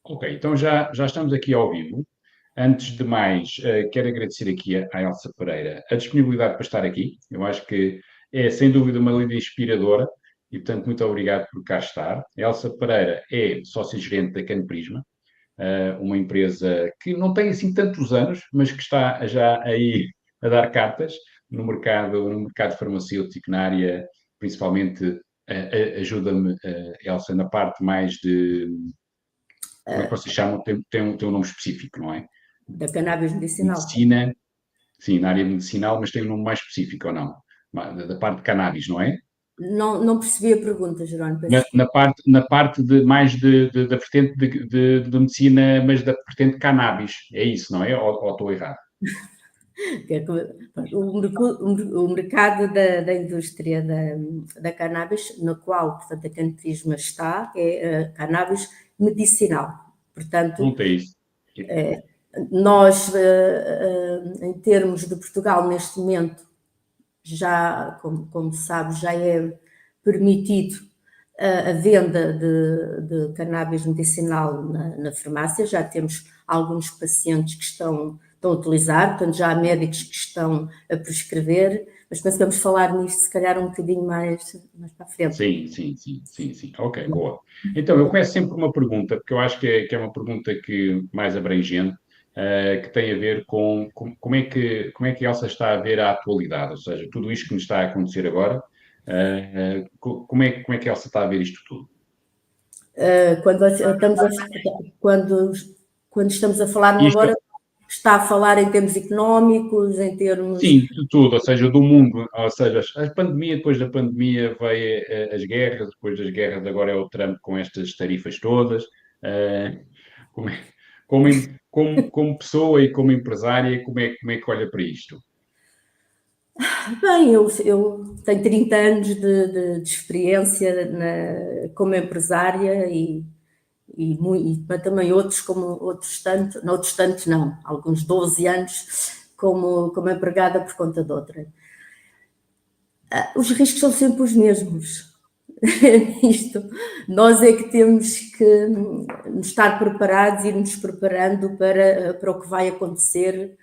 Ok, então já estamos aqui ao vivo. Antes de mais, quero agradecer aqui à Elsa Pereira a disponibilidade para estar aqui. Eu acho que é, sem dúvida, uma líder inspiradora e, portanto, muito obrigado por cá estar. A Elsa Pereira é sócia-gerente da Canprisma, uma empresa que não tem assim tantos anos, mas que está já aí a dar cartas no mercado farmacêutico, na área, principalmente, ajuda-me, Elsa, na parte mais de como é que vocês chamam? Tem um nome específico, não é? Da cannabis medicinal. Medicina, sim, na área medicinal, mas tem um nome mais específico ou não? Da parte de cannabis, não é? Não percebi a pergunta, Jerónimo, peço Na, desculpa. na parte, na parte de mais da vertente de medicina, mas da vertente cannabis. É isso, não é? Ou estou errado? O mercado da indústria da cannabis, no qual, portanto, a Canprisma está, é a cannabis medicinal. Portanto, Não tem isso. nós, em termos de Portugal, neste momento, já, como sabe, já é permitido a venda de cannabis medicinal na farmácia, já temos alguns pacientes que estão a utilizar, portanto já há médicos que estão a prescrever, mas penso que vamos falar nisto se calhar um bocadinho mais para a frente. Sim. Ok, boa. Então, eu começo sempre com uma pergunta, porque eu acho que é uma pergunta mais abrangente, que tem a ver com como é que a Elsa está a ver a atualidade, ou seja, tudo isto que nos está a acontecer agora, como é que a Elsa está a ver isto tudo? Quando estamos a falar no Isto, agora, está a falar em termos económicos, em termos. sim, de tudo, ou seja, do mundo, ou seja, a pandemia, depois da pandemia veio as guerras, depois das guerras agora é o Trump com estas tarifas todas. Como, é- como pessoa e como empresária, como é que olha para isto? Bem, eu tenho 30 anos de experiência como empresária mas também outros tantos não, alguns 12 anos como empregada por conta de outra. Os riscos são sempre os mesmos. Isto, nós é que temos que nos estar preparados e nos preparando para o que vai acontecer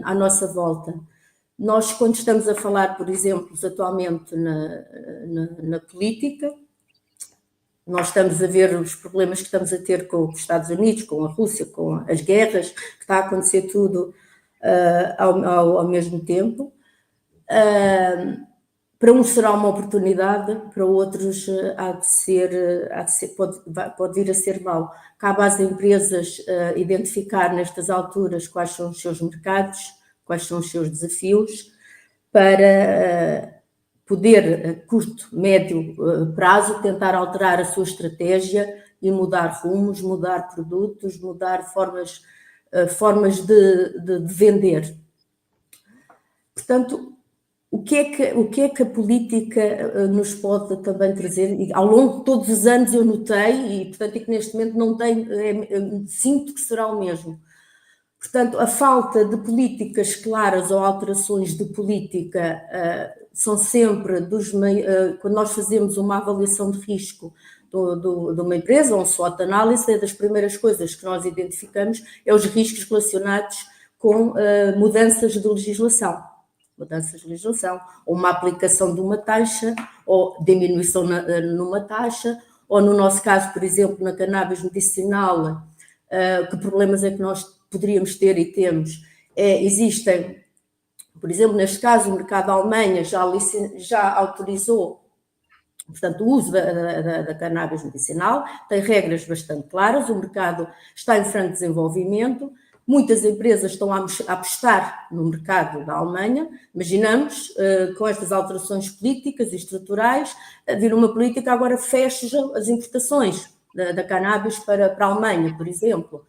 à nossa volta. Nós, quando estamos a falar, por exemplo, atualmente na política, nós estamos a ver os problemas que estamos a ter com os Estados Unidos, com a Rússia, com as guerras, que está a acontecer tudo ao mesmo tempo. Para uns será uma oportunidade, para outros pode vir a ser mau. Cabe às empresas identificar nestas alturas quais são os seus mercados, quais são os seus desafios, para poder, a curto, médio prazo, tentar alterar a sua estratégia e mudar rumos, mudar produtos, mudar formas de vender. Portanto, o que é que a política nos pode também trazer? E ao longo de todos os anos eu notei, e portanto é que neste momento não tenho, sinto que será o mesmo. Portanto, a falta de políticas claras ou alterações de política são sempre, quando nós fazemos uma avaliação de risco de uma empresa, ou um SWOT análise, é das primeiras coisas que nós identificamos, é os riscos relacionados com mudanças de legislação, ou uma aplicação de uma taxa, ou diminuição numa taxa, ou no nosso caso, por exemplo, na cannabis medicinal, que problemas é que nós poderíamos ter e temos? Existem, por exemplo, neste caso, o mercado da Alemanha já autorizou, portanto, o uso da cannabis medicinal, tem regras bastante claras, o mercado está em franco desenvolvimento, muitas empresas estão a apostar no mercado da Alemanha. Imaginamos, com estas alterações políticas e estruturais, vir uma política agora fecha as importações da cannabis para a Alemanha, por exemplo.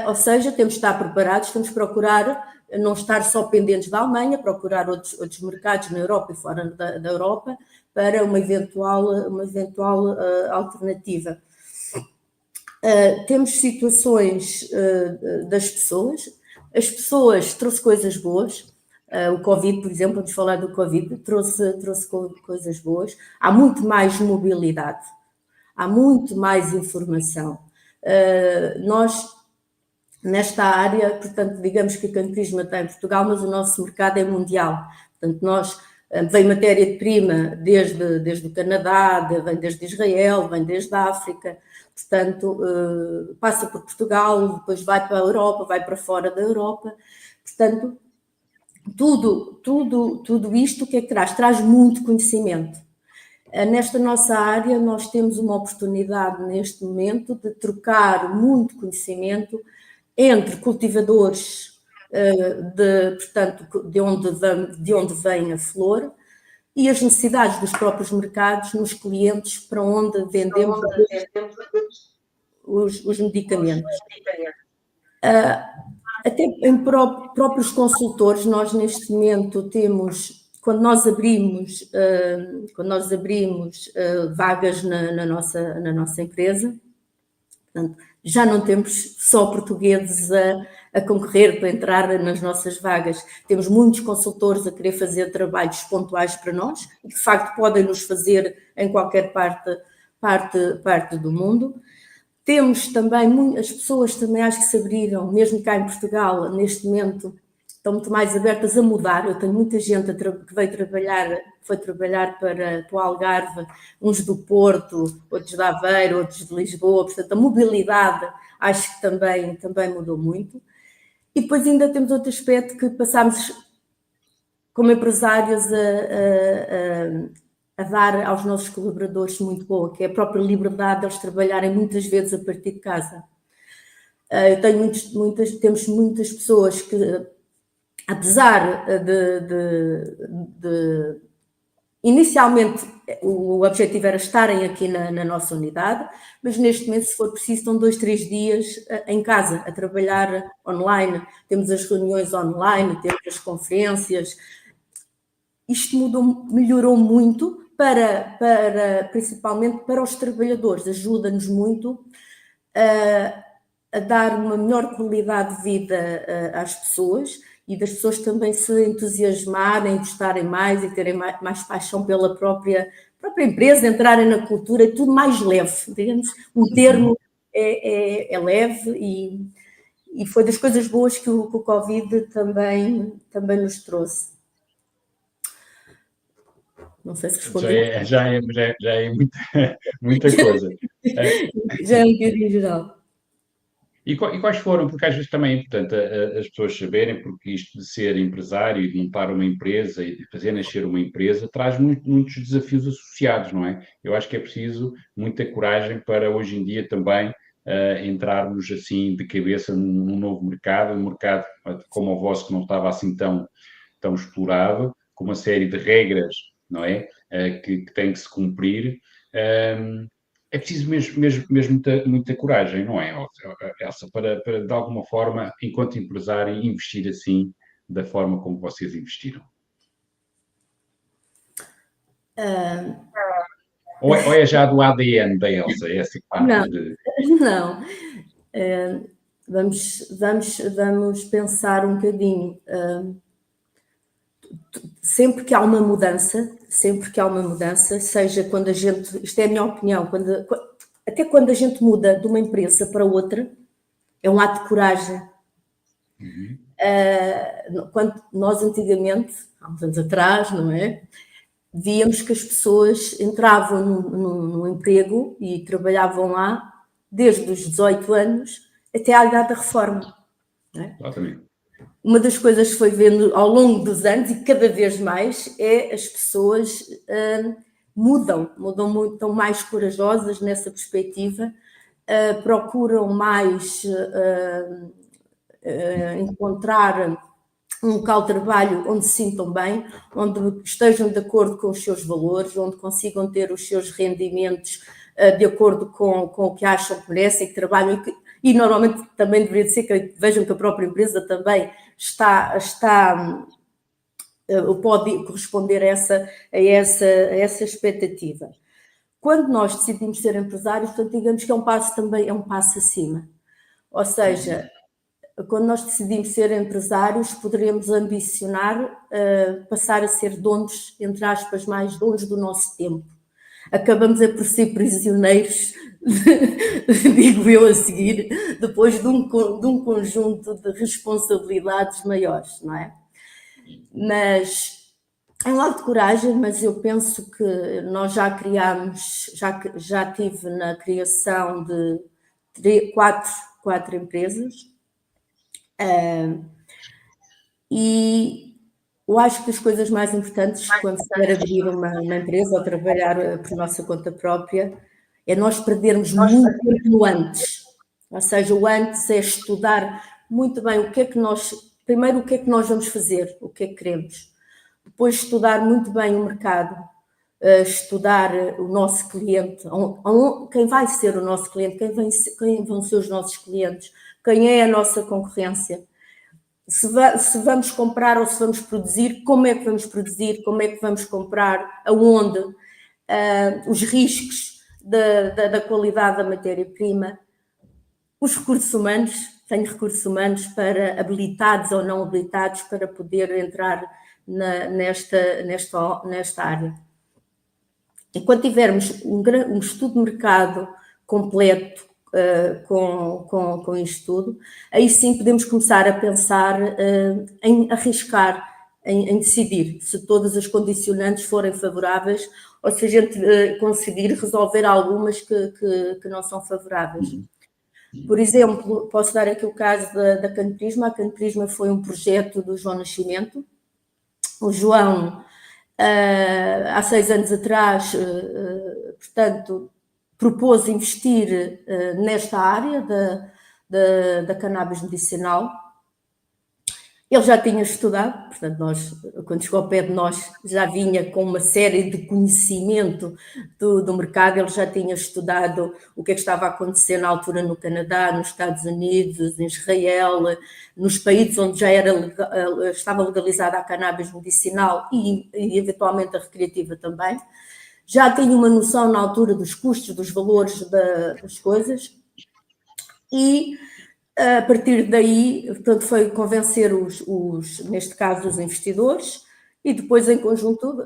Ou seja, temos de estar preparados, temos de procurar não estar só pendentes da Alemanha, procurar outros mercados na Europa e fora da Europa para uma eventual alternativa. Temos situações das pessoas. As pessoas trouxe coisas boas. O Covid, por exemplo, vamos falar do Covid, trouxe coisas boas. Há muito mais mobilidade, há muito mais informação. Nós, nesta área, portanto, digamos que a Cancrisma está em Portugal, mas o nosso mercado é mundial. Portanto, nós vem matéria-prima desde o Canadá, vem desde Israel, vem desde a África, portanto, passa por Portugal, depois vai para a Europa, vai para fora da Europa, portanto, tudo isto o que é que traz? Traz muito conhecimento. Nesta nossa área, nós temos uma oportunidade neste momento de trocar muito conhecimento entre cultivadores portanto, de onde vem a flor e as necessidades dos próprios mercados nos clientes para onde vendemos os medicamentos. Até em próprios consultores, nós neste momento temos, quando nós abrimos vagas na nossa empresa, portanto, já não temos só portugueses a concorrer para entrar nas nossas vagas. Temos muitos consultores a querer fazer trabalhos pontuais para nós, que de facto podem nos fazer em qualquer parte do mundo. Temos também, as pessoas também acho que se abriram, mesmo cá em Portugal, neste momento, estão muito mais abertas a mudar. Eu tenho muita gente que foi trabalhar para o Algarve, uns do Porto, outros de Aveiro, outros de Lisboa. Portanto, a mobilidade acho que também mudou muito. E depois ainda temos outro aspecto que passámos como empresários a dar aos nossos colaboradores muito boa, que é a própria liberdade de eles trabalharem muitas vezes a partir de casa. Temos muitas pessoas que, apesar de inicialmente o objetivo era estarem aqui na nossa unidade, mas neste momento, se for preciso, estão 2, 3 dias em casa a trabalhar online. Temos as reuniões online, temos as conferências. Isto melhorou muito principalmente para os trabalhadores, ajuda-nos muito a dar uma melhor qualidade de vida às pessoas e das pessoas também se entusiasmarem, gostarem mais e terem mais paixão pela própria empresa, entrarem na cultura, é tudo mais leve, digamos, um termo é leve e foi das coisas boas que o Covid também nos trouxe. Não sei se respondeu. Já é muita coisa. Já é um bocadinho geral. E quais foram, porque às vezes também é importante as pessoas saberem, porque isto de ser empresário e de montar uma empresa e de fazer nascer uma empresa traz muitos desafios associados, não é? Eu acho que é preciso muita coragem para hoje em dia também entrarmos assim de cabeça num novo mercado, um mercado como o vosso que não estava assim tão explorado, com uma série de regras, não é? Que tem que se cumprir. É preciso mesmo muita coragem, não é, Elsa, para de alguma forma, enquanto empresário, investir assim da forma como vocês investiram? Ou é já do ADN da Elsa, essa parte Não. Vamos pensar um bocadinho. Sempre que há uma mudança, seja quando a gente, isto é a minha opinião, até quando a gente muda de uma empresa para outra, é um ato de coragem. Quando nós antigamente, há uns anos atrás, não é? Víamos que as pessoas entravam num emprego e trabalhavam lá desde os 18 anos até à idade da reforma. Não é? Exatamente. Uma das coisas que foi vendo ao longo dos anos e cada vez mais é as pessoas mudam muito, estão mais corajosas nessa perspectiva, procuram mais encontrar um local de trabalho onde se sintam bem, onde estejam de acordo com os seus valores, onde consigam ter os seus rendimentos de acordo com o que acham que merecem, que trabalham e normalmente também deveria ser que vejam que a própria empresa também pode corresponder a essa expectativa. Quando nós decidimos ser empresários, portanto, digamos que é um passo acima. Ou seja, quando nós decidimos ser empresários, poderemos ambicionar passar a ser donos, entre aspas, mais donos do nosso tempo. Acabamos por ser prisioneiros digo eu a seguir, depois de um conjunto de responsabilidades maiores, não é? Mas é um lado de coragem, mas eu penso que nós já criámos, já tive na criação de quatro empresas, e eu acho que as coisas mais importantes quando se quer abrir uma empresa ou trabalhar por nossa conta própria é nós perdermos muito tempo no antes. Ou seja, o antes é estudar muito bem primeiro o que é que nós vamos fazer, o que é que queremos. Depois estudar muito bem o mercado, estudar o nosso cliente, quem vai ser o nosso cliente, quem vão ser os nossos clientes, quem é a nossa concorrência. Se vamos comprar ou se vamos produzir, como é que vamos produzir, como é que vamos comprar, aonde, os riscos da qualidade da matéria-prima, os recursos humanos, tenho recursos humanos habilitados ou não habilitados para poder entrar nesta área. E quando tivermos um estudo de mercado completo, com isto tudo, aí sim podemos começar a pensar em arriscar, em decidir se todas as condicionantes forem favoráveis ou se a gente conseguir resolver algumas que não são favoráveis. Por exemplo, posso dar aqui o caso da Canprisma. A Canprisma foi um projeto do João Nascimento. O João, há 6 anos atrás, portanto, propôs investir nesta área da cannabis medicinal. Ele já tinha estudado, portanto, quando chegou ao pé de nós, já vinha com uma série de conhecimento do mercado. Ele já tinha estudado o que é que estava a acontecer na altura no Canadá, nos Estados Unidos, em Israel, nos países onde já estava legalizada a cannabis medicinal e eventualmente a recreativa também. Já tinha uma noção na altura dos custos, dos valores das coisas, e a partir daí, portanto, foi convencer neste caso, os investidores, e depois em conjunto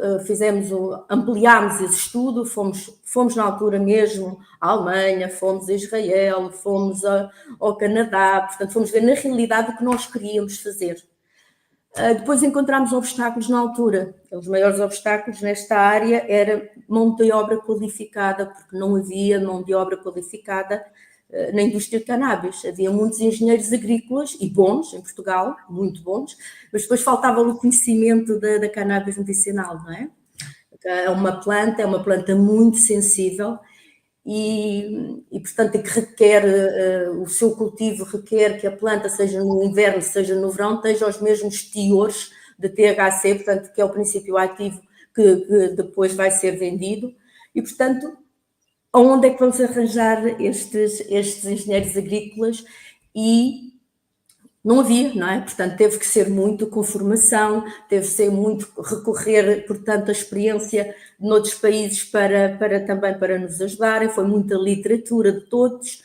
ampliámos esse estudo, fomos na altura mesmo à Alemanha, fomos a Israel, fomos ao Canadá, portanto fomos ver na realidade o que nós queríamos fazer. Depois encontramos obstáculos na altura. Os maiores obstáculos nesta área era mão de obra qualificada, porque não havia mão de obra qualificada na indústria de cannabis. Havia muitos engenheiros agrícolas, e bons, em Portugal, muito bons, mas depois faltava o conhecimento da cannabis medicinal, não é? É uma planta muito sensível e portanto, que requer, o seu cultivo requer que a planta, seja no inverno, seja no verão, tenha os mesmos teores de THC, portanto, que é o princípio ativo que depois vai ser vendido, e portanto, onde é que vamos arranjar estes engenheiros agrícolas? E não havia, não é? Portanto, teve que ser muito com formação, teve que ser muito recorrer, portanto, a experiência de outros países também para nos ajudarem. Foi muita literatura de todos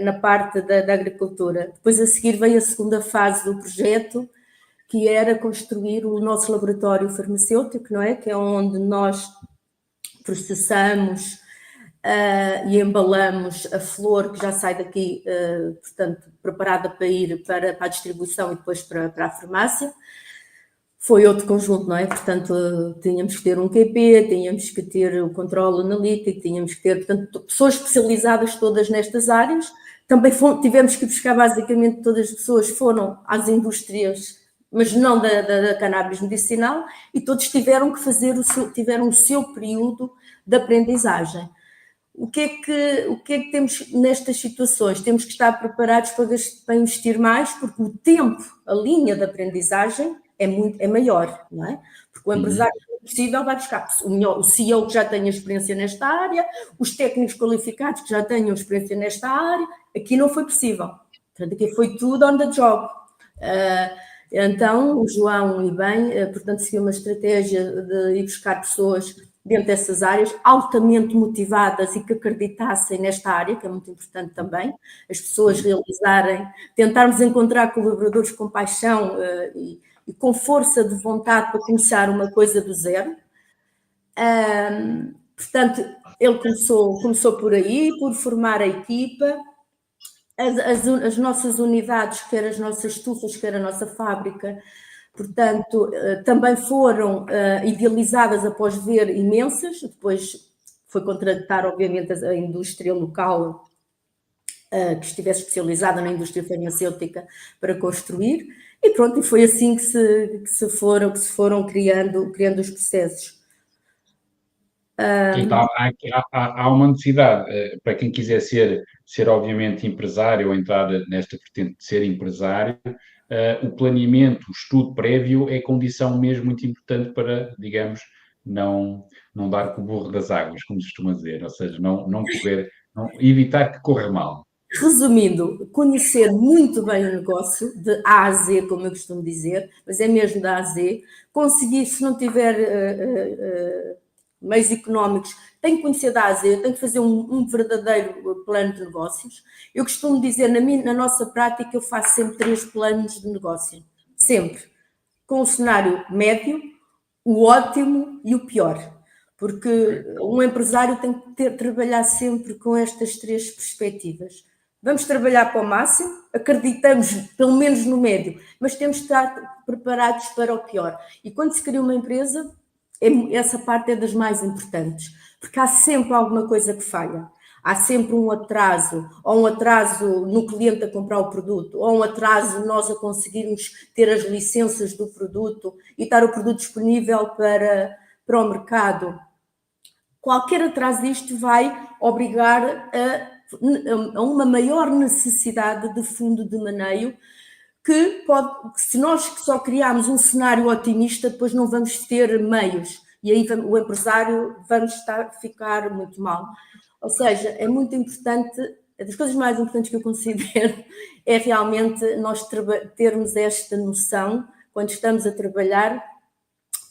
na parte da agricultura. Depois, a seguir, veio a segunda fase do projeto, que era construir o nosso laboratório farmacêutico, não é? Que é onde nós processamos e embalamos a flor que já sai daqui, portanto, preparada para ir para a distribuição e depois para a farmácia. Foi outro conjunto, não é? Portanto, tínhamos que ter um QP, tínhamos que ter o controle analítico, tínhamos que ter, portanto, pessoas especializadas todas nestas áreas. Também tivemos que buscar, basicamente, todas as pessoas foram às indústrias, mas não da cannabis medicinal, e todos tiveram que fazer tiveram o seu período de aprendizagem. O que é que temos nestas situações? Temos que estar preparados para investir mais, porque o tempo, a linha de aprendizagem é maior, não é? Porque o empresário, se possível, vai buscar o CEO que já tenha experiência nesta área, os técnicos qualificados que já tenham experiência nesta área. Aqui não foi possível. Portanto, aqui foi tudo on the job. Então, o João, e bem, portanto, seguiu uma estratégia de ir buscar pessoas dentro dessas áreas, altamente motivadas e que acreditassem nesta área, que é muito importante também, as pessoas realizarem, tentarmos encontrar colaboradores com paixão e com força de vontade para começar uma coisa do zero. Portanto, Ele começou por aí, por formar a equipa. As nossas unidades, quer as nossas estufas, quer a nossa fábrica, portanto, também foram idealizadas após ver imensas. Depois foi contratar, obviamente, a indústria local que estivesse especializada na indústria farmacêutica para construir, e pronto, e foi assim que se foram criando os processos. Então, há uma necessidade, para quem quiser ser obviamente empresário ou entrar nesta vertente de ser empresário, o planeamento, o estudo prévio é condição mesmo muito importante para, digamos, não dar com o burro das águas, como se costuma dizer, ou seja, evitar que corra mal. Resumindo, conhecer muito bem o negócio, de A a Z, como eu costumo dizer, mas é mesmo da A a Z, conseguir, se não tiver meios económicos, tem que conhecer da A a Z, tem que fazer um verdadeiro plano de negócios. Eu costumo dizer, na nossa prática, eu faço sempre 3 planos de negócio, sempre, com o cenário médio, o ótimo e o pior, porque um empresário tem que trabalhar sempre com estas 3 perspectivas. Vamos trabalhar para o máximo, acreditamos pelo menos no médio, mas temos que estar preparados para o pior. E quando se cria uma empresa, essa parte é das mais importantes, porque há sempre alguma coisa que falha. Há sempre um atraso, ou um atraso no cliente a comprar o produto, ou um atraso nós a conseguirmos ter as licenças do produto e estar o produto disponível para o mercado. Qualquer atraso disto vai obrigar a uma maior necessidade de fundo de maneio, que se nós só criarmos um cenário otimista, depois não vamos ter meios, e aí o empresário ficar muito mal. Ou seja, é muito importante, das coisas mais importantes que eu considero é realmente nós termos esta noção, quando estamos a trabalhar.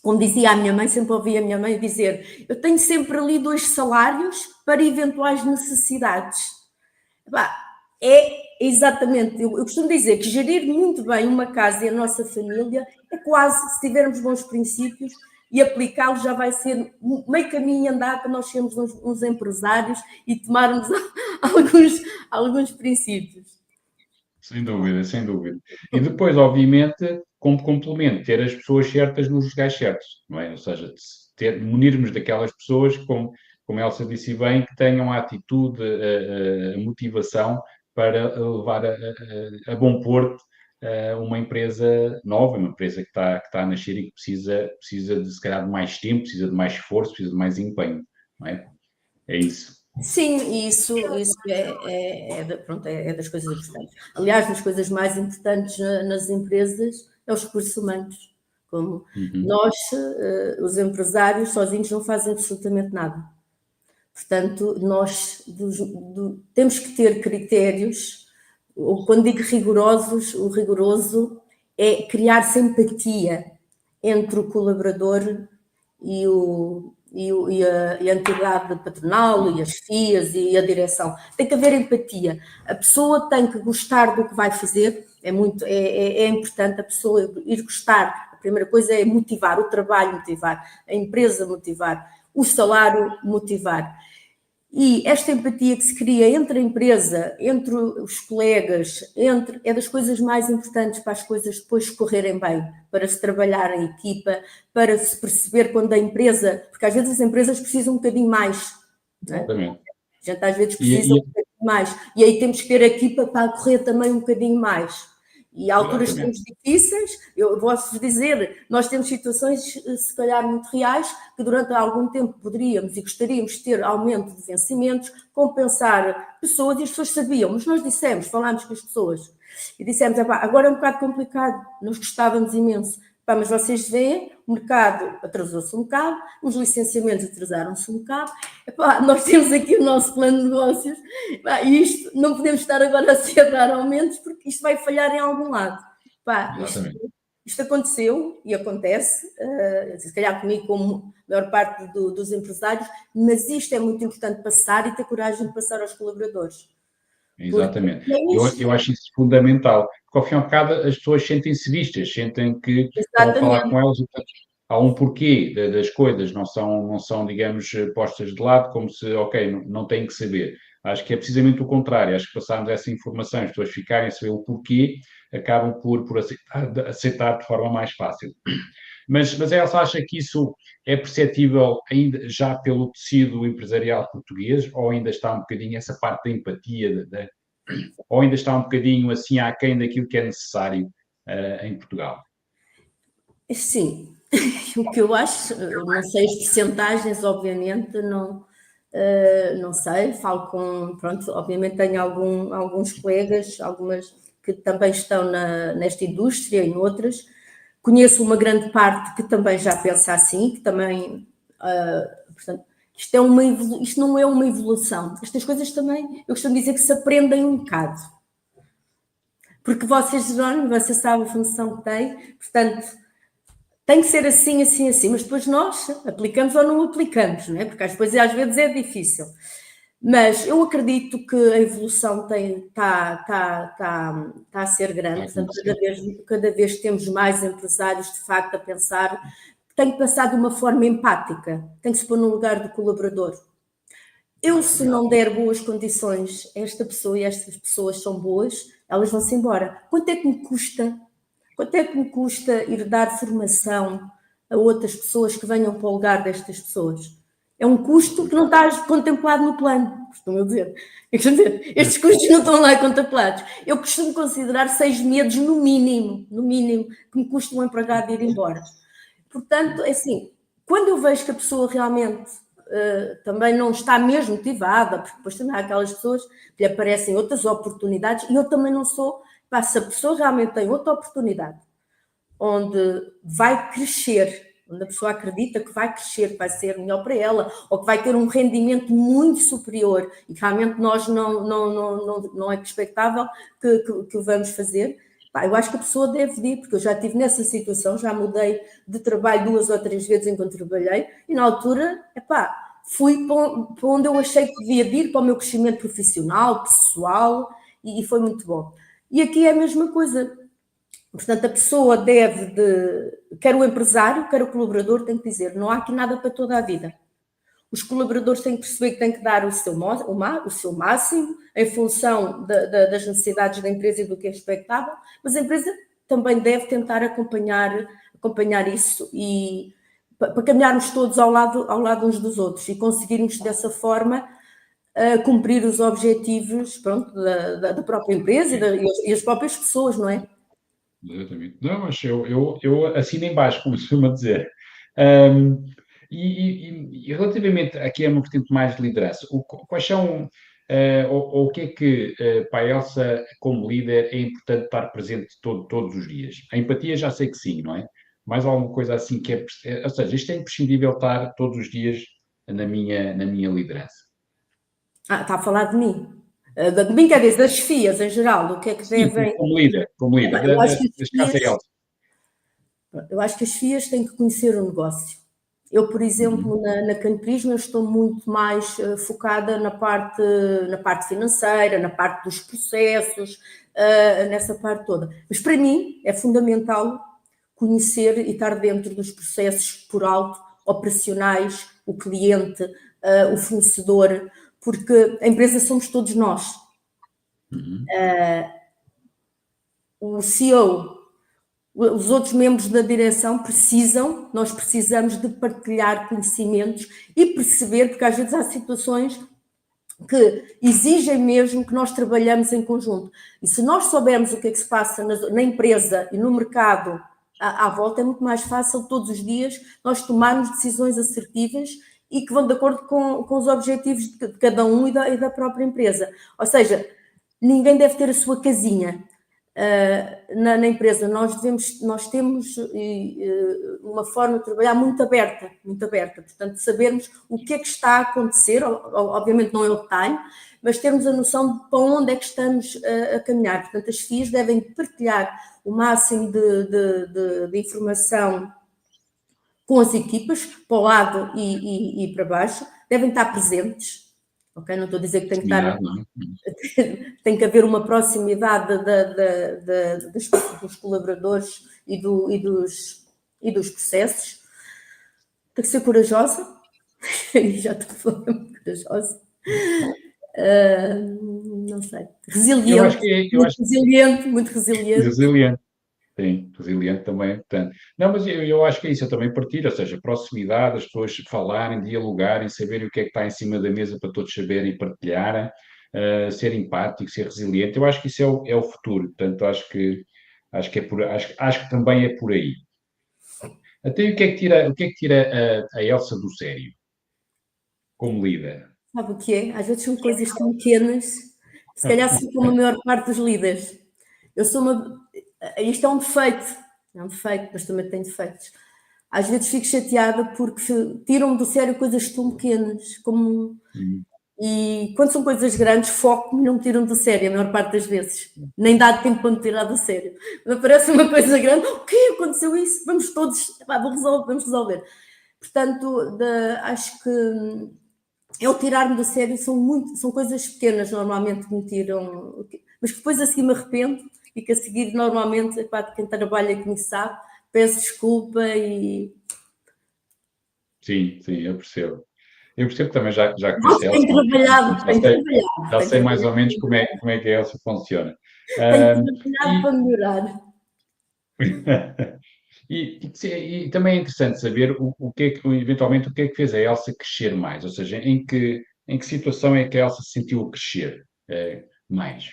Como dizia a minha mãe, sempre ouvi a minha mãe dizer, eu tenho sempre ali 2 salários para eventuais necessidades. É exatamente, eu costumo dizer que gerir muito bem uma casa e a nossa família é quase, se tivermos bons princípios e aplicá-los, já vai ser meio caminho andar para nós sermos uns empresários e tomarmos alguns princípios. Sem dúvida, sem dúvida. E depois, obviamente, como complemento, ter as pessoas certas nos lugares certos, não é? Ou seja, munirmos daquelas pessoas, como Elsa disse bem, que tenham a atitude, a motivação para levar a bom porto uma empresa nova, uma empresa que está a nascer e que precisa de, se calhar, de mais tempo, precisa de mais esforço, precisa de mais empenho, não é? É isso. Sim, isso pronto, é das coisas importantes. Aliás, das coisas mais importantes nas empresas é os recursos humanos. Como nós, os empresários, sozinhos não fazem absolutamente nada. Portanto, nós temos que ter critérios. Quando digo rigorosos, o rigoroso é criar-se empatia entre o colaborador e a entidade patronal e as FIAs e a direção. Tem que haver empatia. A pessoa tem que gostar do que vai fazer. É importante a pessoa ir gostar. A primeira coisa é motivar, o trabalho motivar, a empresa motivar, o salário motivar. E esta empatia que se cria entre a empresa, entre os colegas, é das coisas mais importantes para as coisas depois correrem bem, para se trabalhar em equipa, para se perceber quando a empresa, porque às vezes as empresas precisam um bocadinho mais, não é? Exatamente. A gente às vezes precisa um bocadinho mais, e aí temos que ter a equipa para correr também um bocadinho mais. E há alturas que temos difíceis, eu posso dizer, nós temos situações, se calhar, muito reais, que durante algum tempo poderíamos e gostaríamos de ter aumento de vencimentos, compensar pessoas, e as pessoas sabiam, mas nós falámos com as pessoas, e dissemos, agora é um bocado complicado, nós gostávamos imenso, mas vocês veem, o mercado atrasou-se um bocado, os licenciamentos atrasaram-se um bocado, nós temos aqui o nosso plano de negócios, e isto não podemos estar agora a dar aumentos, porque isto vai falhar em algum lado. Isto aconteceu e acontece, se calhar comigo, como a maior parte dos empresários, mas isto é muito importante passar e ter coragem de passar aos colaboradores. Exatamente. Eu acho isso fundamental, porque ao fim e ao cabo as pessoas sentem-se vistas, sentem que ao falar com elas há um porquê das coisas, não são, digamos, postas de lado como se, ok, não têm que saber. Acho que é precisamente o contrário. Acho que passarmos essa informação, as pessoas ficarem a saber o porquê, acabam por aceitar de forma mais fácil. Mas a Elsa acha que isso é perceptível ainda já pelo tecido empresarial português, ou ainda está um bocadinho essa parte da empatia, ou ainda está um bocadinho assim aquém daquilo que é necessário em Portugal? Sim, o que eu acho, não sei as percentagens, obviamente, não sei, falo com, pronto, obviamente tenho alguns colegas, algumas que também estão nesta indústria e noutras, conheço uma grande parte que também já pensa assim, que também, portanto, isto não é uma evolução, estas coisas também, eu costumo dizer que se aprendem um bocado, porque vocês, Jerónimo, você sabe a função que tem, portanto, tem que ser assim, assim, assim, mas depois nós aplicamos ou não aplicamos, não é? Porque depois às vezes é difícil. Mas eu acredito que a evolução está a ser grande, portanto, cada vez temos mais empresários de facto a pensar que tem que pensar de uma forma empática, tem que se pôr no lugar do colaborador. Eu, se não der boas condições a esta pessoa e estas pessoas são boas, elas vão-se embora. Quanto é que me custa? Quanto é que me custa ir dar formação a outras pessoas que venham para o lugar destas pessoas? É um custo que não está contemplado no plano, costumo dizer. Estes custos não estão lá contemplados. Eu costumo considerar 6 meses no mínimo, que me custa um empregado ir embora. Portanto, é assim, quando eu vejo que a pessoa realmente também não está mesmo motivada, porque depois também há aquelas pessoas que lhe aparecem outras oportunidades, e eu também não sou. Se a pessoa realmente tem outra oportunidade, onde vai crescer, onde a pessoa acredita que vai crescer, que vai ser melhor para ela, ou que vai ter um rendimento muito superior, e que realmente nós não é expectável que o vamos fazer, eu acho que a pessoa deve ir, porque eu já estive nessa situação, já mudei de trabalho 2 ou 3 vezes enquanto trabalhei, e na altura, fui para onde eu achei que devia ir, para o meu crescimento profissional, pessoal, e foi muito bom. E aqui é a mesma coisa. Portanto, a pessoa quer o empresário, quer o colaborador, tem que dizer, não há aqui nada para toda a vida. Os colaboradores têm que perceber que têm que dar o seu máximo em função das necessidades da empresa e do que é expectável, mas a empresa também deve tentar acompanhar isso e para caminharmos todos ao lado uns dos outros e conseguirmos dessa forma cumprir os objetivos, pronto, da própria empresa e as próprias pessoas, não é? Exatamente. Não, mas eu assino em baixo, como se costuma dizer. Um, e relativamente aqui a uma vertente mais de liderança, quais são, ou o que é que para a Elsa, como líder, é importante estar presente todos os dias? A empatia já sei que sim, não é? Mais alguma coisa assim que ou seja, isto é imprescindível estar todos os dias na minha liderança. Está a falar de mim. De mim, quer dizer, das FIAs em geral, do que é que Sim, devem. como líder, Eu acho que neste caso é a Elsa. as FIAs têm que conhecer o negócio. Eu, por exemplo, na Camprisma, estou muito mais focada na parte financeira, na parte dos processos, nessa parte toda. Mas para mim é fundamental conhecer e estar dentro dos processos por alto, operacionais, o cliente, o fornecedor, porque a empresa somos todos nós. O CEO, os outros membros da direção nós precisamos de partilhar conhecimentos e perceber, porque às vezes há situações que exigem mesmo que nós trabalhamos em conjunto. E se nós soubermos o que é que se passa na empresa e no mercado à volta, é muito mais fácil todos os dias nós tomarmos decisões assertivas e que vão de acordo com os objetivos de cada um e da própria empresa. Ou seja, ninguém deve ter a sua casinha. Na empresa nós temos uma forma de trabalhar muito aberta, portanto sabermos o que é que está a acontecer, obviamente não é o time, mas termos a noção de para onde é que estamos a caminhar, portanto as FIAs devem partilhar o máximo de informação com as equipas, para o lado e para baixo, devem estar presentes. Ok, não estou a dizer que tem que estar, tem que haver uma proximidade dos colaboradores e dos processos, Tem que ser corajosa. Já estou a falar muito corajosa. Não sei. Resiliente. Muito resiliente, muito resiliente. Resiliente. Sim, resiliente também, portanto. Não, mas eu acho que é isso, eu também partilho, ou seja, proximidade, as pessoas falarem, dialogarem, saberem o que é que está em cima da mesa para todos saberem e partilharem, ser empático, ser resiliente, eu acho que isso é o futuro, portanto, acho que acho que também é por aí. Até o que é que tira a Elsa do sério, como líder? Sabe o que é? Às vezes são coisas tão pequenas, se calhar sou como a maior parte dos líderes. Eu sou uma. Isto é um defeito, mas também tenho defeitos. Às vezes fico chateada porque tiram-me do sério coisas tão pequenas, como. E quando são coisas grandes, foco-me e não me tiram do sério, a maior parte das vezes. Nem dá tempo para me tirar do sério. Me parece uma coisa grande, o quê? Aconteceu isso? Vamos todos, vamos resolver. Portanto, acho que eu tirar-me do sério são coisas pequenas normalmente que me tiram, mas que depois a seguir me arrependo e que a seguir normalmente, quem trabalha comigo sabe, peço desculpa e... Sim, eu percebo. Eu percebo também, já conheço a Tenho Elsa, trabalhado, já tenho sei, trabalhado. já sei mais ou menos como é que a Elsa funciona. Tenho trabalhado para melhorar. E também é interessante saber o que é que, eventualmente, o que é que fez a Elsa crescer mais, ou seja, em que situação é que a Elsa se sentiu a crescer mais?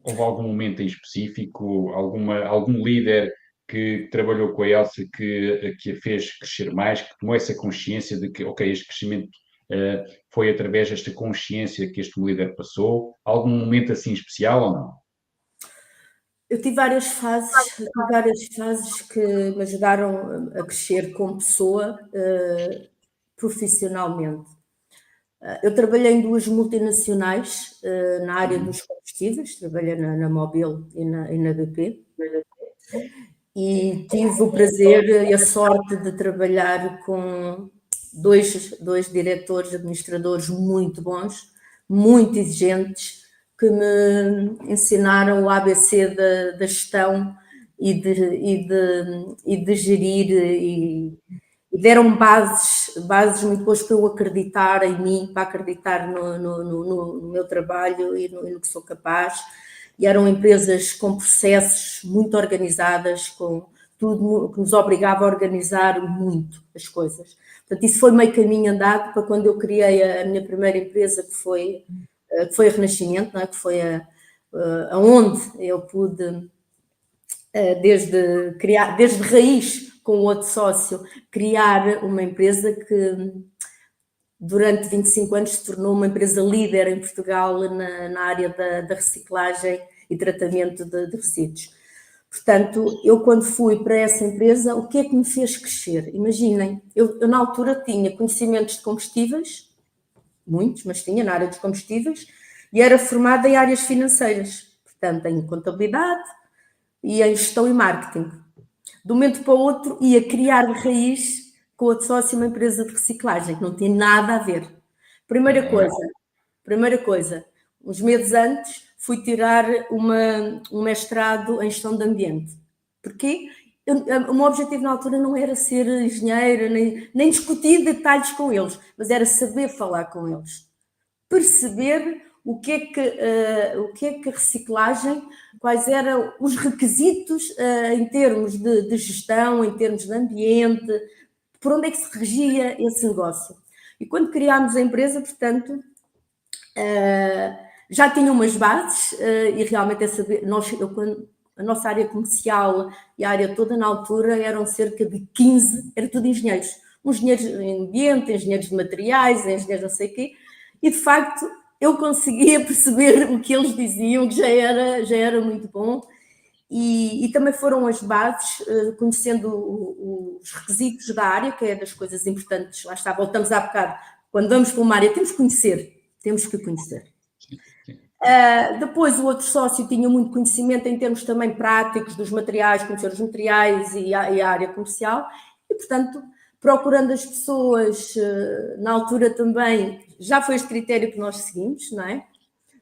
Houve algum momento em específico, algum líder que trabalhou com a Elsa que a fez crescer mais, que tomou essa consciência de que, ok, este crescimento foi através desta consciência que este líder passou? Algum momento assim especial ou não? Eu tive várias fases que me ajudaram a crescer como pessoa, profissionalmente. Eu trabalhei em 2 multinacionais na área dos combustíveis, trabalhei na Mobil e na BP, e tive o prazer e a sorte de trabalhar com dois diretores, administradores muito bons, muito exigentes, que me ensinaram o ABC da gestão e de gerir e deram bases muito boas para eu acreditar em mim, para acreditar no meu trabalho e no que sou capaz. E eram empresas com processos muito organizadas, com tudo que nos obrigava a organizar muito as coisas. Portanto, isso foi meio caminho andado para quando eu criei a minha primeira empresa, que foi a Renascimento, não é? Que foi aonde eu pude, desde raiz, com o outro sócio, criar uma empresa que durante 25 anos se tornou uma empresa líder em Portugal na área da reciclagem e tratamento de resíduos. Portanto, eu quando fui para essa empresa, o que é que me fez crescer? Imaginem, eu na altura tinha conhecimentos de combustíveis, muitos, mas tinha na área dos combustíveis, e era formada em áreas financeiras, portanto, em contabilidade e em gestão e marketing. De um momento para o outro, ia criar de raiz com outro sócio uma empresa de reciclagem, que não tinha nada a ver. Primeira coisa, uns meses antes, fui tirar um mestrado em gestão de ambiente. Porquê? O meu objetivo na altura não era ser engenheira, nem discutir detalhes com eles, mas era saber falar com eles. Perceber o que é que a reciclagem, quais eram os requisitos em termos de gestão, em termos de ambiente, por onde é que se regia esse negócio. E quando criámos a empresa, portanto, já tinha umas bases e realmente a nossa área comercial e a área toda na altura eram cerca de 15, era tudo engenheiros. Engenheiros em ambiente, engenheiros de materiais, engenheiros não sei o quê, e de facto eu conseguia perceber o que eles diziam, que já era muito bom, e também foram as bases, conhecendo os requisitos da área, que é das coisas importantes, lá está, voltamos há bocado, quando vamos para uma área temos que conhecer. Depois o outro sócio tinha muito conhecimento em termos também práticos dos materiais, conhecer os materiais e a área comercial, e portanto procurando as pessoas, na altura também, já foi este critério que nós seguimos, não é?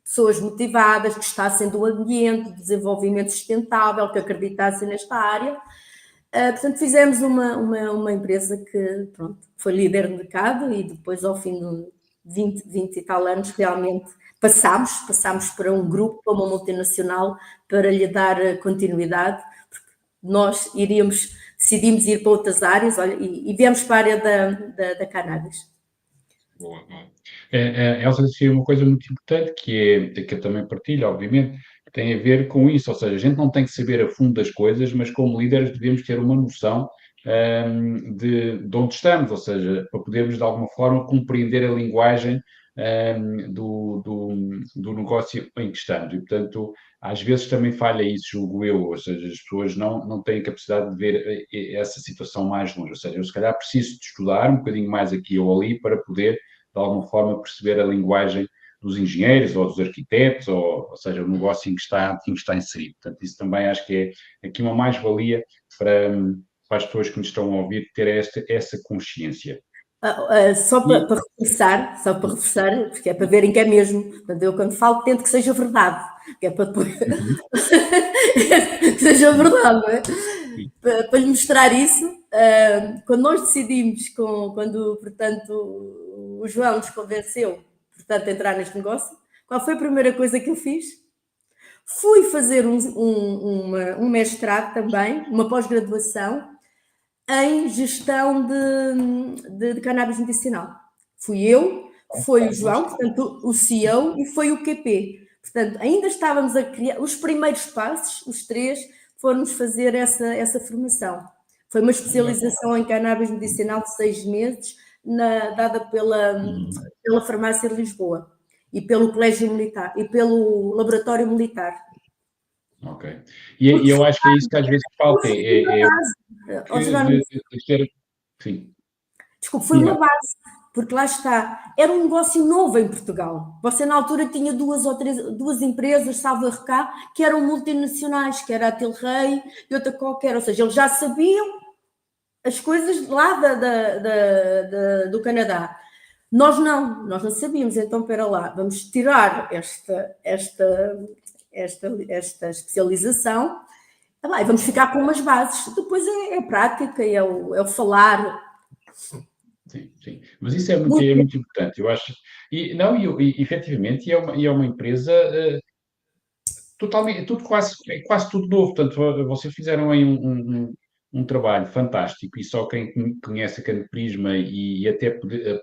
Pessoas motivadas, que gostassem do ambiente, do desenvolvimento sustentável, que acreditassem nesta área. Portanto, fizemos uma empresa que, pronto, foi líder de mercado e depois, ao fim de 20 e tal anos, realmente passámos para um grupo, para uma multinacional, para lhe dar continuidade. Nós decidimos ir para outras áreas, olha, e viemos para a área da cannabis. Boa, boa. Elsa disse uma coisa muito importante, que eu também partilho, obviamente, tem a ver com isso, ou seja, a gente não tem que saber a fundo das coisas, mas como líderes devemos ter uma noção de onde estamos, ou seja, para podermos de alguma forma compreender a linguagem do negócio em que estamos. E, portanto, às vezes também falha isso, julgo eu, ou seja, as pessoas não têm capacidade de ver essa situação mais longe, ou seja, eu se calhar preciso de estudar um bocadinho mais aqui ou ali para poder, de alguma forma, perceber a linguagem dos engenheiros ou dos arquitetos, ou seja, o negócio em que está inserido. Portanto, isso também acho que é aqui uma mais-valia para as pessoas que nos estão a ouvir ter essa consciência. Só para reforçar, porque é para verem que é mesmo. Portanto, eu quando falo tento que seja verdade, que é para depois que seja verdade, não é? Para lhe mostrar isso, quando nós decidimos, quando, portanto, o João nos convenceu, portanto, a entrar neste negócio, qual foi a primeira coisa que eu fiz? Fui fazer um mestrado também, uma pós-graduação, em gestão de cannabis medicinal. Fui eu, foi o João, portanto, o CEO, e foi o QP. Portanto, ainda estávamos a criar os primeiros passos, os três, fomos fazer essa formação. Foi uma especialização em cannabis medicinal de 6 meses, dada pela Farmácia de Lisboa e pelo Colégio Militar e pelo Laboratório Militar. Ok. E eu acho que é isso que às vezes falta. Sim. Desculpe, foi uma base, porque lá está, era um negócio novo em Portugal. Você na altura tinha duas empresas, salvo erro cá, que eram multinacionais, que era a Tilray e outra qualquer, ou seja, eles já sabiam as coisas lá do Canadá. Nós não sabíamos, então, espera lá, vamos tirar esta especialização e vamos ficar com umas bases. Depois é a prática, é o falar. Sim. Mas isso é muito importante, eu acho. E efetivamente, é uma empresa totalmente, quase tudo novo. Portanto, vocês fizeram aí um trabalho fantástico, e só quem conhece a Canto Prisma e até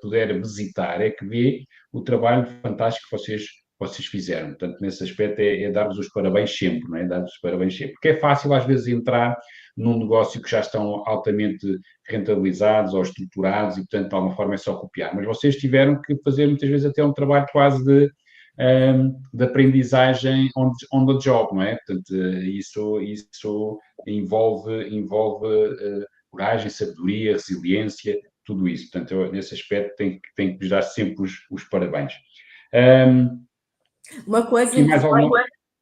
puder visitar é que vê o trabalho fantástico que vocês fizeram. Portanto, nesse aspecto é dar-vos os parabéns sempre, não é? Dar-vos os parabéns sempre. Porque é fácil às vezes entrar num negócio que já estão altamente rentabilizados ou estruturados e, portanto, de alguma forma é só copiar. Mas vocês tiveram que fazer muitas vezes até um trabalho quase de aprendizagem on the job, não é? Portanto, isso envolve coragem, sabedoria, resiliência, tudo isso. Portanto, eu, nesse aspecto tenho que vos dar sempre os parabéns. Uma coisa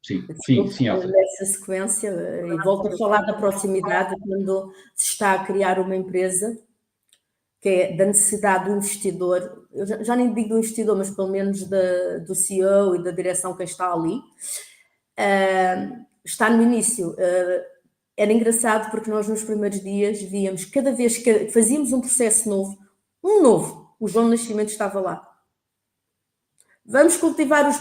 Sim, Elsa. Nessa sequência, e volto a falar da proximidade, quando se está a criar uma empresa, que é da necessidade do investidor, eu já nem digo do investidor, mas pelo menos do CEO e da direção que está ali, está no início. Era engraçado porque nós nos primeiros dias víamos, cada vez que fazíamos um processo novo, o João Nascimento estava lá. Vamos cultivar os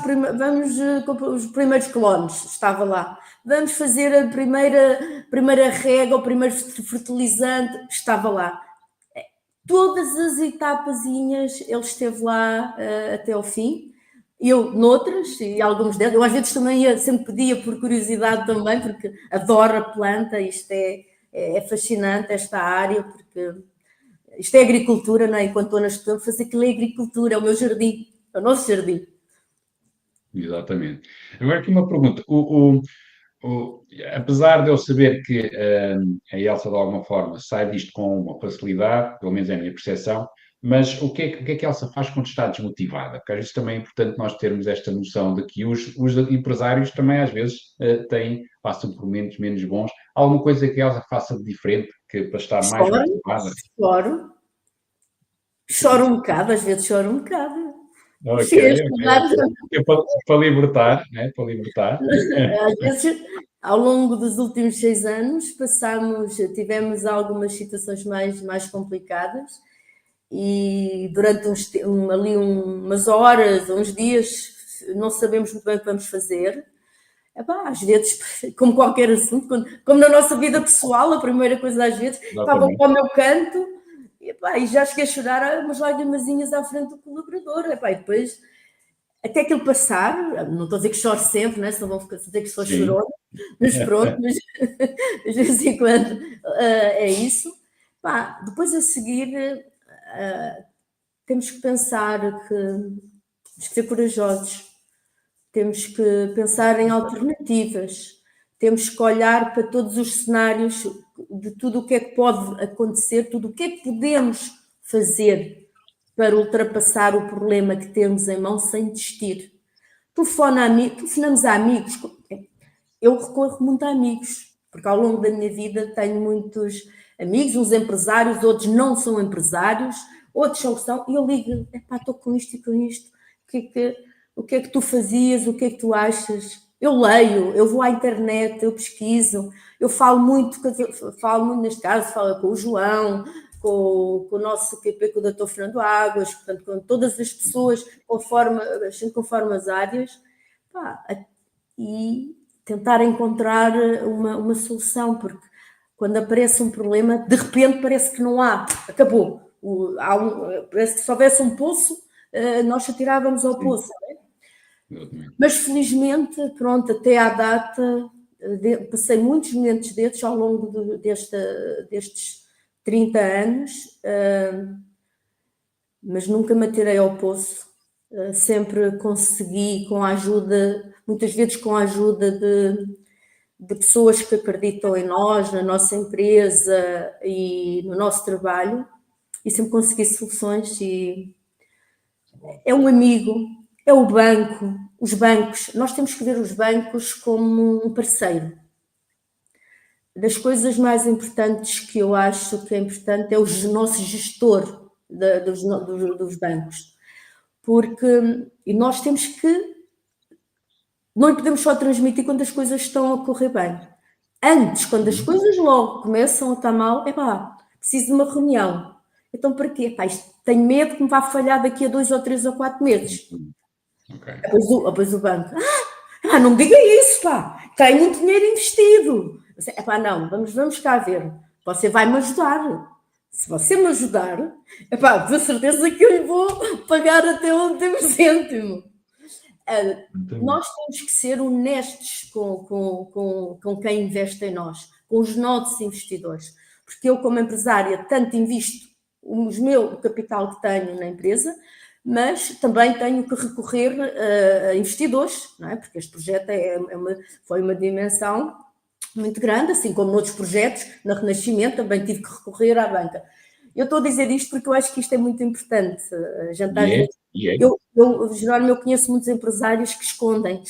primeiros clones, estava lá. Vamos fazer a primeira rega, o primeiro fertilizante, estava lá. Todas as etapazinhas ele esteve lá até ao fim. Eu, noutras, e alguns deles, eu às vezes também sempre pedia por curiosidade também, porque adoro a planta, isto é fascinante, esta área, porque isto é agricultura, não é? Enquanto estou na estudante, fazer aquilo é agricultura, é o meu jardim. É o nosso jardim. Exatamente. Agora aqui uma pergunta. Apesar de eu saber que a Elsa, de alguma forma, sai disto com uma facilidade, pelo menos é a minha percepção, mas o que é que a Elsa faz quando está desmotivada? Porque às vezes também é importante nós termos esta noção de que os empresários também às vezes passam por momentos menos bons. Há alguma coisa que a Elsa faça de diferente para estar mais motivada? Choro um bocado, às vezes choro um bocado. Ok. Para libertar, né? Para libertar. Às vezes ao longo dos últimos 6 anos, tivemos algumas situações mais complicadas e durante ali umas horas, uns dias, não sabemos muito bem o que vamos fazer. Epá, às vezes, como qualquer assunto, como na nossa vida pessoal, a primeira coisa às vezes, vou para o meu canto e já cheguei a chorar umas lágrimazinhas à frente do colaborador. Epá, e depois, até aquilo passar, não estou a dizer que choro sempre, né? Senão vão dizer que sou chorona, mas pronto, mas de vez em quando é isso. Epá, depois a seguir, temos que pensar que temos que ser corajosos. Temos que pensar em alternativas, temos que olhar para todos os cenários de tudo o que é que pode acontecer, tudo o que é que podemos fazer para ultrapassar o problema que temos em mão sem desistir. Telefonamos a amigos. Eu recorro muito a amigos, porque ao longo da minha vida tenho muitos amigos, uns empresários, outros não são empresários, outros são, e eu ligo, estou com isto e com isto, o que é que tu fazias, o que é que tu achas? Eu leio, eu vou à internet, eu pesquiso, eu falo muito neste caso, falo com o João, com o nosso QP, com o Dr. Fernando Águas, portanto, com todas as pessoas, conforme as áreas, e tentar encontrar uma solução, porque quando aparece um problema, de repente parece que não há, acabou. Parece que se houvesse um poço, nós atirávamos ao poço. Mas felizmente, pronto, até à data, passei muitos momentos desses ao longo destes 30 anos, mas nunca me atirei ao poço. Sempre consegui, muitas vezes com a ajuda de pessoas que acreditam em nós, na nossa empresa e no nosso trabalho, e sempre consegui soluções. E é um amigo, é o banco, os bancos. Nós temos que ver os bancos como um parceiro. Das coisas mais importantes que eu acho que é importante é o nosso gestor dos bancos. E nós temos que, não podemos só transmitir quando as coisas estão a correr bem. Antes, quando as coisas logo começam a estar mal, preciso de uma reunião. Então, para quê? Tenho medo que me vá falhar daqui a 2 ou 3 ou 4 meses. Okay. Depois o banco, não me diga isso, tem muito dinheiro investido. Não, vamos cá ver. Você vai me ajudar. Se você me ajudar, de certeza que eu lhe vou pagar até o último cêntimo. Nós temos que ser honestos com quem investe em nós, com os nossos investidores. Porque eu, como empresária, tanto invisto o capital que tenho na empresa, mas também tenho que recorrer a investidores, não é? Porque este projeto foi uma dimensão muito grande, assim como noutros projetos, na Renascimento, também tive que recorrer à banca. Eu estou a dizer isto porque eu acho que isto é muito importante. Geralmente eu conheço muitos empresários que escondem,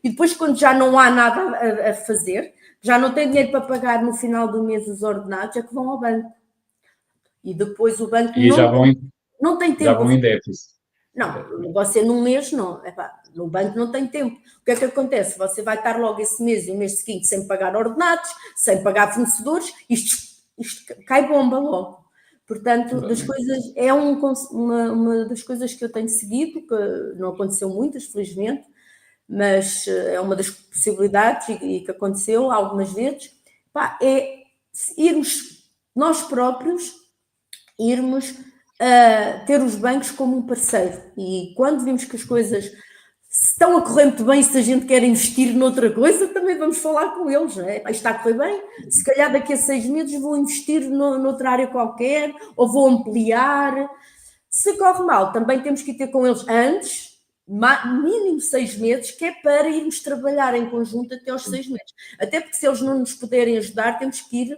e depois quando já não há nada a fazer, já não têm dinheiro para pagar no final do mês os ordenados, é que vão ao banco. E depois o banco não tem tempo. Já vão em déficit. Não, você num mês não. No banco não tem tempo. O que é que acontece? Você vai estar logo esse mês e o mês seguinte sem pagar ordenados, sem pagar fornecedores, isto cai bomba logo. Portanto, uma das coisas que eu tenho seguido, que não aconteceu muitas, felizmente, mas é uma das possibilidades e que aconteceu algumas vezes, é irmos nós próprios, ter os bancos como um parceiro. E quando vimos que as coisas estão a correr muito bem, se a gente quer investir noutra coisa, também vamos falar com eles, não é? Está a correr bem, se calhar daqui a 6 meses vou investir noutra área qualquer, ou vou ampliar. Se corre mal, também temos que ir ter com eles antes, mínimo 6 meses, que é para irmos trabalhar em conjunto até aos 6 meses. Até porque se eles não nos puderem ajudar, temos que ir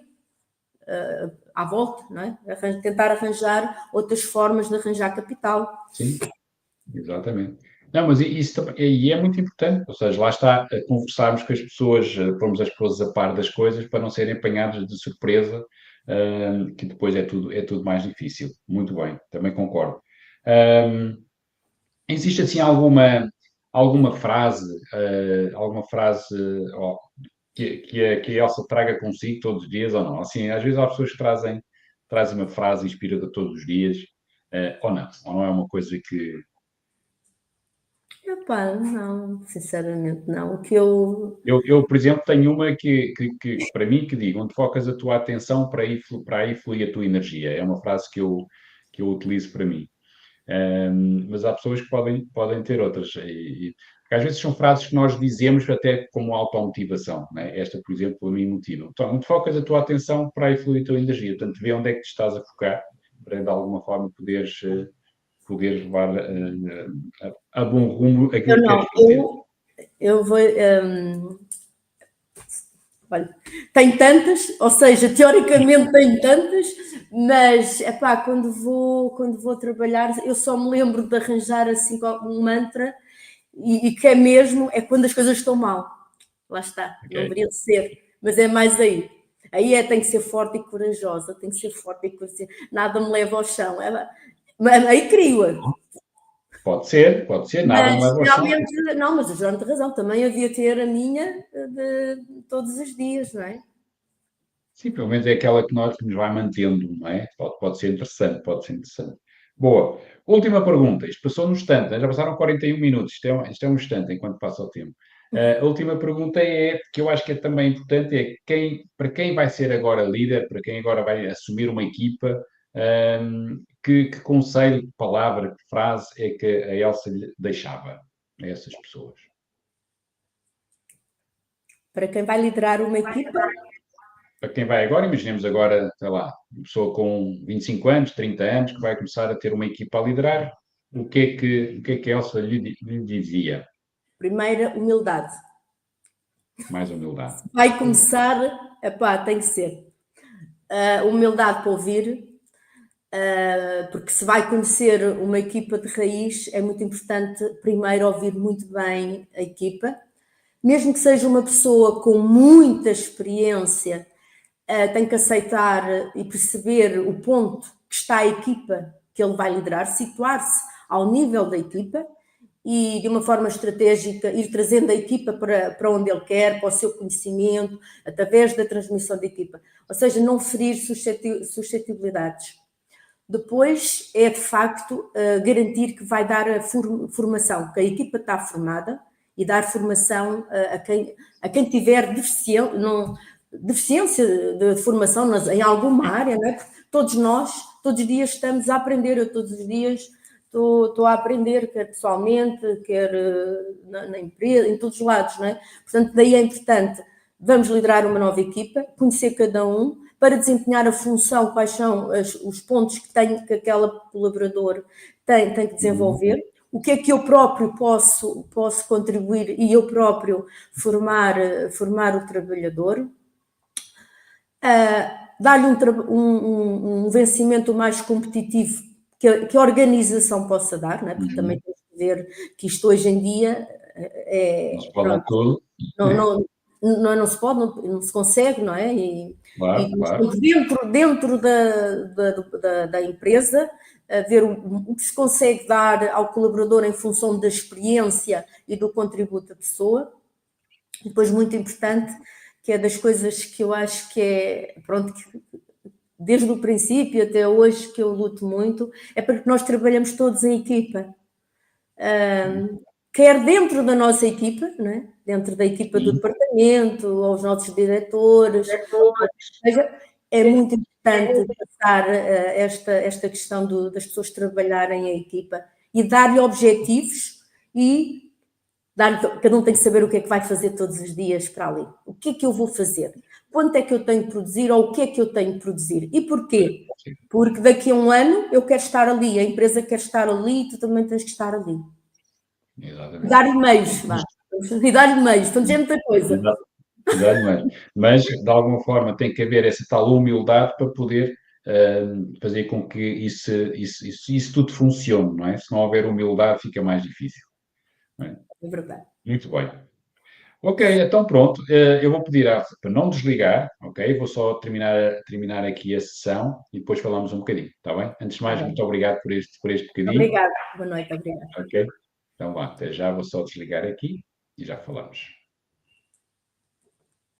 à volta, não é? Tentar arranjar outras formas de arranjar capital. Sim, exatamente. Não, mas isso também é muito importante, ou seja, lá está, conversarmos com as pessoas, pormos as pessoas a par das coisas para não serem apanhados de surpresa, que depois é tudo mais difícil. Muito bem, também concordo. Existe assim alguma frase que a Elsa traga consigo todos os dias ou não? Assim, às vezes há pessoas que trazem uma frase inspiradora todos os dias, ou não é uma coisa que... Epá, não, sinceramente não. O que eu. Eu, por exemplo, tenho uma que para mim, que digo, onde focas a tua atenção, para aí flui a tua energia. É uma frase que eu utilizo para mim. Mas há pessoas que podem ter outras. Porque às vezes são frases que nós dizemos até como automotivação. Né? Esta, por exemplo, a mim motiva. Então, onde focas a tua atenção, para aí flui a tua energia. Portanto, vê onde é que te estás a focar, para de alguma forma poderes levar a bom rumo Eu aquilo que não, queres fazer. eu vou. Olha, tem tantas, ou seja, teoricamente tem tantas, mas epá, quando vou trabalhar, eu só me lembro de arranjar assim um mantra e que é mesmo, é quando as coisas estão mal. Lá está, não Okay? deveria de ser, mas é mais aí. Aí tem que ser forte e corajosa, tem que ser forte e corajosa, nada me leva ao chão. Aí crio-a. Pode ser, nada me Mas leva ao chão. realmente, não, mas a Joana tem razão, também havia ter a minha de todos os dias, não é? Sim, pelo menos é aquela que nos vai mantendo, não é? Pode ser interessante, pode ser interessante. Boa. Última pergunta. Isto passou num instante, né? Já passaram 41 minutos. Isto é um instante enquanto passa o tempo. A última pergunta é, que eu acho que é também importante, é para quem vai ser agora líder, para quem agora vai assumir uma equipa, que conselho, que palavra, que frase é que a Elsa lhe deixava a essas pessoas? Para quem vai liderar uma equipa, Para quem vai agora, imaginemos agora, sei lá, uma pessoa com 25 anos, 30 anos, que vai começar a ter uma equipa a liderar, o que é que a Elsa lhe dizia? primeira, humildade. Mais humildade. Vai começar, epá, tem que ser. Humildade para ouvir, porque se vai conhecer uma equipa de raiz, é muito importante primeiro ouvir muito bem a equipa. Mesmo que seja uma pessoa com muita experiência, tem que aceitar e perceber o ponto que está a equipa que ele vai liderar, situar-se ao nível da equipa e de uma forma estratégica ir trazendo a equipa para onde ele quer, para o seu conhecimento, através da transmissão da equipa. Ou seja, não ferir suscetibilidades. Depois é, de facto, garantir que vai dar a formação, que a equipa está formada e dar formação a quem tiver deficiência de formação em alguma área, não é? Porque todos nós, todos os dias estamos a aprender, eu todos os dias estou a aprender, quer pessoalmente, quer na empresa, em todos os lados, não é? Portanto, daí é importante, vamos liderar uma nova equipa, conhecer cada um, para desempenhar a função, quais são os pontos que aquela colaborador tem que desenvolver, o que é que eu próprio posso contribuir e eu próprio formar o trabalhador, dar-lhe um vencimento mais competitivo que a organização possa dar, não é? Porque também temos que ver que isto hoje em dia Não se pode dar tudo. não se pode, não se consegue, não é? Claro, claro. Dentro da empresa, ver o que se consegue dar ao colaborador em função da experiência e do contributo da pessoa. E depois, muito importante, que é das coisas que eu acho que é, pronto, que desde o princípio até hoje que eu luto muito, é porque nós trabalhamos todos em equipa. Quer dentro da nossa equipa, não é? Dentro da equipa do departamento, aos nossos diretores, é muito importante passar esta questão das pessoas trabalharem em equipa e dar-lhe objetivos e cada um tem que saber o que é que vai fazer todos os dias para ali. O que é que eu vou fazer? Quanto é que eu tenho que produzir ou o que é que eu tenho que produzir? E porquê? Porque daqui a um ano eu quero estar ali, a empresa quer estar ali e tu também tens que estar ali. Exatamente. Dar-lhe meios, vá. E dar-lhe meios, para dizer muita coisa. Exatamente. Mas, de alguma forma, tem que haver essa tal humildade para poder fazer com que isso tudo funcione, não é? Se não houver humildade, fica mais difícil. Não é? É verdade. Muito bem. Ok, então pronto. Eu vou pedir para não desligar, ok? Vou só terminar aqui a sessão e depois falamos um bocadinho, está bem? Antes de mais, muito obrigado por este bocadinho. Obrigada. Boa noite, obrigada. Ok? Então vá, até já, vou só desligar aqui e já falamos.